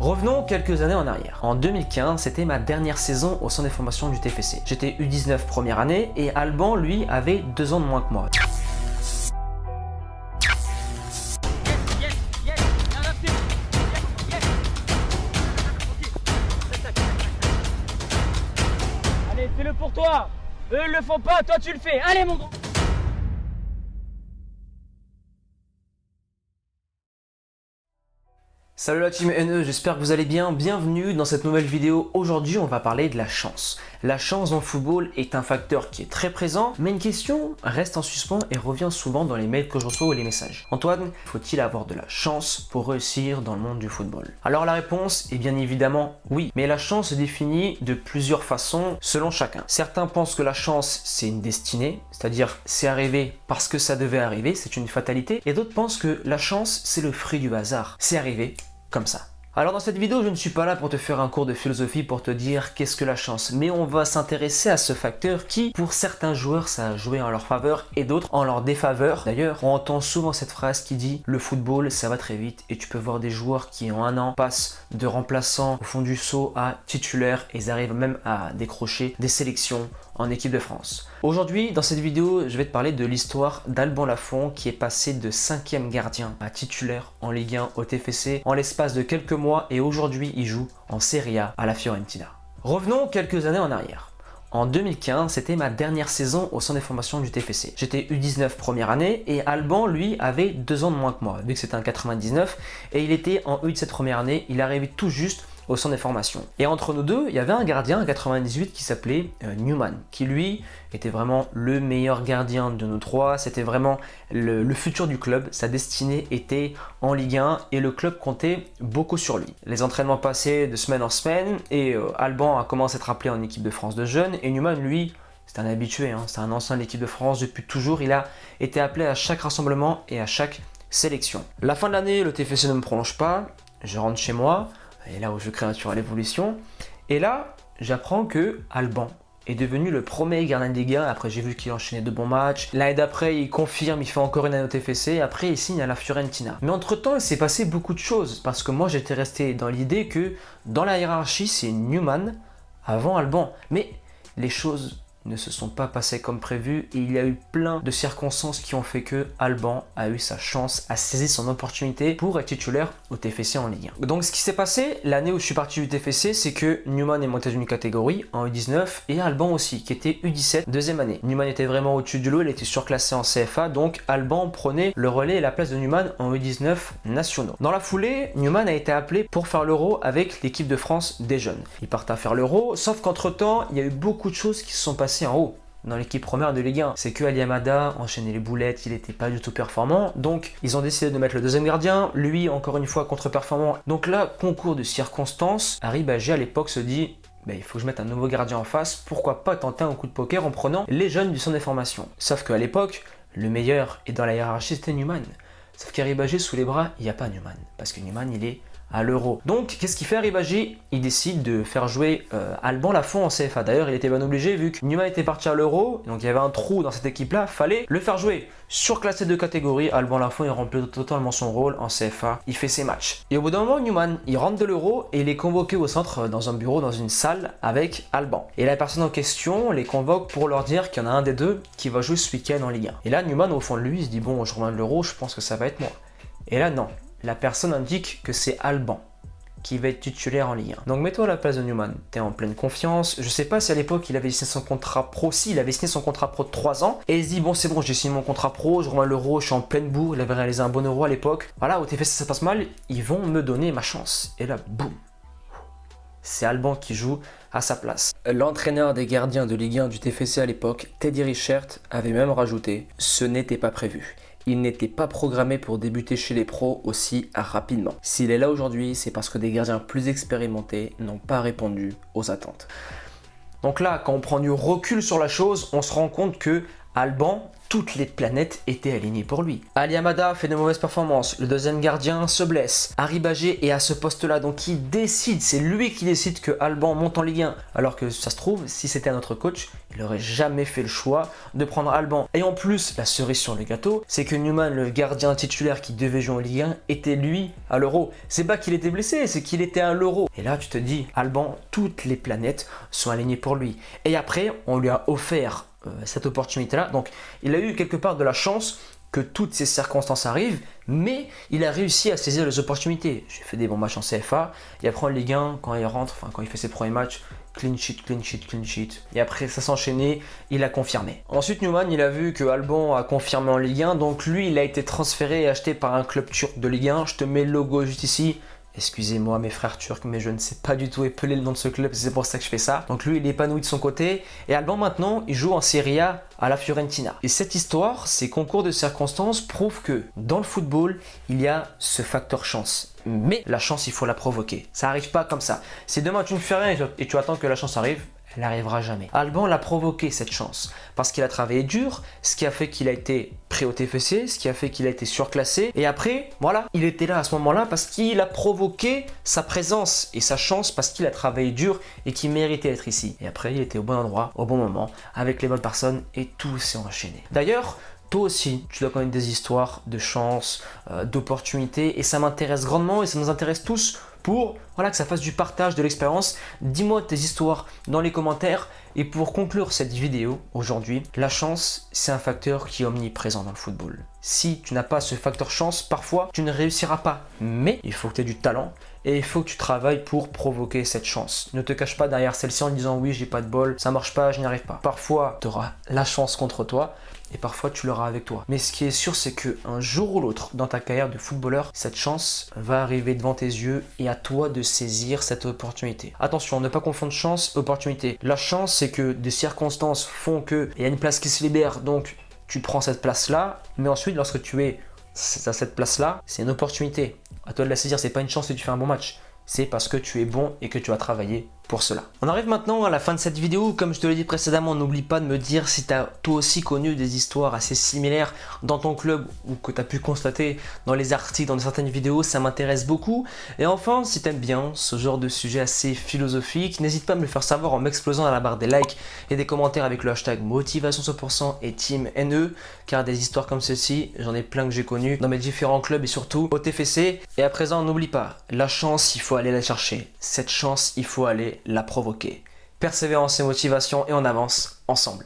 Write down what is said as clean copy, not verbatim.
Revenons quelques années en arrière. En 2015, c'était ma dernière saison au centre des formations du TFC. J'étais U19 première année et Alban, lui, avait 2 ans de moins que moi. Allez, fais-le pour toi. Eux, ils le font pas, toi tu le fais. Allez, mon gros. Salut la team NE, j'espère que vous allez bien. Bienvenue dans cette nouvelle vidéo. Aujourd'hui, on va parler de la chance. La chance dans le football est un facteur qui est très présent, mais une question reste en suspens et revient souvent dans les mails que je reçois ou les messages. Antoine, faut-il avoir de la chance pour réussir dans le monde du football? Alors la réponse est bien évidemment oui, mais la chance se définit de plusieurs façons selon chacun. Certains pensent que la chance c'est une destinée, c'est-à-dire c'est arrivé parce que ça devait arriver, c'est une fatalité, et d'autres pensent que la chance c'est le fruit du hasard, c'est arrivé comme ça. Alors dans cette vidéo, je ne suis pas là pour te faire un cours de philosophie pour te dire qu'est-ce que la chance, mais on va s'intéresser à ce facteur qui, pour certains joueurs, ça a joué en leur faveur et d'autres en leur défaveur. D'ailleurs, on entend souvent cette phrase qui dit « le football, ça va très vite » et tu peux voir des joueurs qui en un an passent de remplaçants au fond du seau à titulaires et ils arrivent même à décrocher des sélections en équipe de France. Aujourd'hui, dans cette vidéo, je vais te parler de l'histoire d'Alban Lafont qui est passé de 5e gardien à titulaire en Ligue 1 au TFC en l'espace de quelques mois et aujourd'hui il joue en Serie A à la Fiorentina. Revenons quelques années en arrière. En 2015, c'était ma dernière saison au centre des formations du TFC. J'étais U19 première année et Alban, lui, avait 2 ans de moins que moi, vu que c'était un 99 et il était en U17 première année, il arrivait tout juste au centre des formations. Et entre nous deux, il y avait un gardien, un 98, qui s'appelait Newman, qui lui était vraiment le meilleur gardien de nous trois. C'était vraiment le futur du club. Sa destinée était en Ligue 1 et le club comptait beaucoup sur lui. Les entraînements passaient de semaine en semaine et Alban a commencé à être appelé en équipe de France de jeunes et Newman, lui, c'est un habitué, hein, c'est un ancien de l'équipe de France depuis toujours. Il a été appelé à chaque rassemblement et à chaque sélection. La fin de l'année, le TFC ne me prolonge pas. Je rentre chez moi. Et là où je crée Naturel Evolution. Et là, j'apprends que Alban est devenu le premier gardien de Ligue 1. Après, j'ai vu qu'il enchaînait de bons matchs. L'année d'après, il confirme, il fait encore une année au TFC. Après, il signe à la Fiorentina. Mais entre-temps, il s'est passé beaucoup de choses. Parce que moi, j'étais resté dans l'idée que dans la hiérarchie, c'est Newman avant Alban. Mais les choses ne se sont pas passées comme prévu et il y a eu plein de circonstances qui ont fait que Alban a eu sa chance, a saisi son opportunité pour être titulaire au TFC en Ligue 1. Donc ce qui s'est passé l'année où je suis parti du TFC, c'est que Newman est monté d'une catégorie en U19 et Alban aussi qui était U17 deuxième année. Newman était vraiment au-dessus du lot, il était surclassé en CFA, donc Alban prenait le relais et la place de Newman en U19 nationaux. Dans la foulée, Newman a été appelé pour faire l'Euro avec l'équipe de France des jeunes. Il partent à faire l'Euro, sauf qu'entre temps, il y a eu beaucoup de choses qui se sont passées en haut dans l'équipe première de Ligue 1. C'est que Ali Amada enchaînait les boulettes, il n'était pas du tout performant. Donc ils ont décidé de mettre le deuxième gardien, lui encore une fois contre-performant. Donc là, concours de circonstances, Harry Bagé à l'époque se dit il faut que je mette un nouveau gardien en face, pourquoi pas tenter un coup de poker en prenant les jeunes du centre des formations. Sauf qu'à l'époque, le meilleur et dans la hiérarchie c'était Newman. Sauf qu'Harry Bagé sous les bras, il n'y a pas Newman, parce que Newman il est à l'Euro. Donc, qu'est-ce qu'il fait Harry Bagé? Il décide de faire jouer Alban Lafont en CFA. D'ailleurs, il était bien obligé vu que Newman était parti à l'Euro, donc il y avait un trou dans cette équipe-là, fallait le faire jouer. Surclassé de catégorie, Alban Lafont il remplit totalement son rôle en CFA, il fait ses matchs. Et au bout d'un moment, Newman, il rentre de l'Euro et il est convoqué au centre dans un bureau, dans une salle avec Alban. Et la personne en question les convoque pour leur dire qu'il y en a un des deux qui va jouer ce week-end en Ligue 1. Et là, Newman, au fond de lui, il se dit bon, je reviens de l'Euro, je pense que ça va être moi. Et là, non. La personne indique que c'est Alban qui va être titulaire en Ligue 1. Donc mets-toi à la place de Newman, t'es en pleine confiance. Je sais pas si à l'époque il avait signé son contrat pro, si il avait signé son contrat pro de 3 ans, et il se dit bon c'est bon, j'ai signé mon contrat pro, je reviens à l'Euro, je suis en pleine bourre, il avait réalisé un bon Euro à l'époque. Voilà, au TFC ça passe mal, ils vont me donner ma chance. Et là, boum, c'est Alban qui joue à sa place. L'entraîneur des gardiens de Ligue 1 du TFC à l'époque, Teddy Richert, avait même rajouté « ce n'était pas prévu ». Il n'était pas programmé pour débuter chez les pros aussi rapidement. S'il est là aujourd'hui, c'est parce que des gardiens plus expérimentés n'ont pas répondu aux attentes. Donc là, quand on prend du recul sur la chose, on se rend compte que Alban, toutes les planètes étaient alignées pour lui. Ali Hamada fait de mauvaises performances, le deuxième gardien se blesse. Harry Bagé est à ce poste-là, donc il décide, c'est lui qui décide que Alban monte en Ligue 1. Alors que ça se trouve, si c'était un autre coach, il n'aurait jamais fait le choix de prendre Alban. Et en plus, la cerise sur le gâteau, c'est que Numan, le gardien titulaire qui devait jouer en Ligue 1, était lui à l'Euro. C'est pas qu'il était blessé, c'est qu'il était à l'Euro. Et là, tu te dis, Alban, toutes les planètes sont alignées pour lui. Et après, on lui a offert cette opportunité-là. Donc, il a eu quelque part de la chance que toutes ces circonstances arrivent, mais il a réussi à saisir les opportunités. J'ai fait des bons matchs en CFA, et après en Ligue 1, quand il rentre, quand il fait ses premiers matchs, clean sheet, clean sheet, clean sheet. Et après, ça s'enchaînait, il a confirmé. Ensuite, Numan, il a vu que Alban a confirmé en Ligue 1, donc lui, il a été transféré et acheté par un club turc de Ligue 1. Je te mets le logo juste ici. Excusez-moi mes frères turcs, mais je ne sais pas du tout épeler le nom de ce club, c'est pour ça que je fais ça. Donc lui, il est épanoui de son côté. Et Alban, maintenant, il joue en Serie A à la Fiorentina. Et cette histoire, ces concours de circonstances prouvent que dans le football, il y a ce facteur chance. Mais la chance, il faut la provoquer. Ça n'arrive pas comme ça. Si demain tu ne fais rien et tu attends que la chance arrive, elle n'arrivera jamais. Alban l'a provoqué cette chance parce qu'il a travaillé dur, ce qui a fait qu'il a été pris au TFC, ce qui a fait qu'il a été surclassé. Et après, voilà, il était là à ce moment-là parce qu'il a provoqué sa présence et sa chance parce qu'il a travaillé dur et qu'il méritait d'être ici. Et après, il était au bon endroit, au bon moment, avec les bonnes personnes et tout s'est enchaîné. D'ailleurs, toi aussi, tu dois connaître des histoires de chance, d'opportunités et ça m'intéresse grandement et ça nous intéresse tous pour que ça fasse du partage de l'expérience. Dis-moi tes histoires dans les commentaires. Et pour conclure cette vidéo aujourd'hui, la chance, c'est un facteur qui est omniprésent dans le football. Si tu n'as pas ce facteur chance, parfois, tu ne réussiras pas. Mais il faut que tu aies du talent et il faut que tu travailles pour provoquer cette chance. Ne te cache pas derrière celle-ci en disant oui, j'ai pas de bol, ça marche pas, je n'y arrive pas. Parfois, tu auras la chance contre toi et parfois tu l'auras avec toi. Mais ce qui est sûr, c'est qu'un jour ou l'autre, dans ta carrière de footballeur, cette chance va arriver devant tes yeux et à toi de saisir cette opportunité. Attention, ne pas confondre chance et opportunité. La chance, c'est que des circonstances font qu'il y a une place qui se libère, donc tu prends cette place-là, mais ensuite, lorsque tu es à cette place-là, c'est une opportunité. À toi de la saisir, c'est pas une chance si tu fais un bon match. C'est parce que tu es bon et que tu as travaillé pour cela. On arrive maintenant à la fin de cette vidéo. Comme je te l'ai dit précédemment, n'oublie pas de me dire si tu as toi aussi connu des histoires assez similaires dans ton club ou que tu as pu constater dans les articles, dans certaines vidéos, ça m'intéresse beaucoup. Et enfin, si tu aimes bien ce genre de sujet assez philosophique, n'hésite pas à me le faire savoir en m'explosant à la barre des likes et des commentaires avec le hashtag motivation 100% et team NE, car des histoires comme celle-ci, j'en ai plein que j'ai connues dans mes différents clubs et surtout au TFC. Et à présent, n'oublie pas, la chance, il faut aller la chercher. Cette chance, il faut aller la provoquer. Persévérance et motivation et on avance ensemble.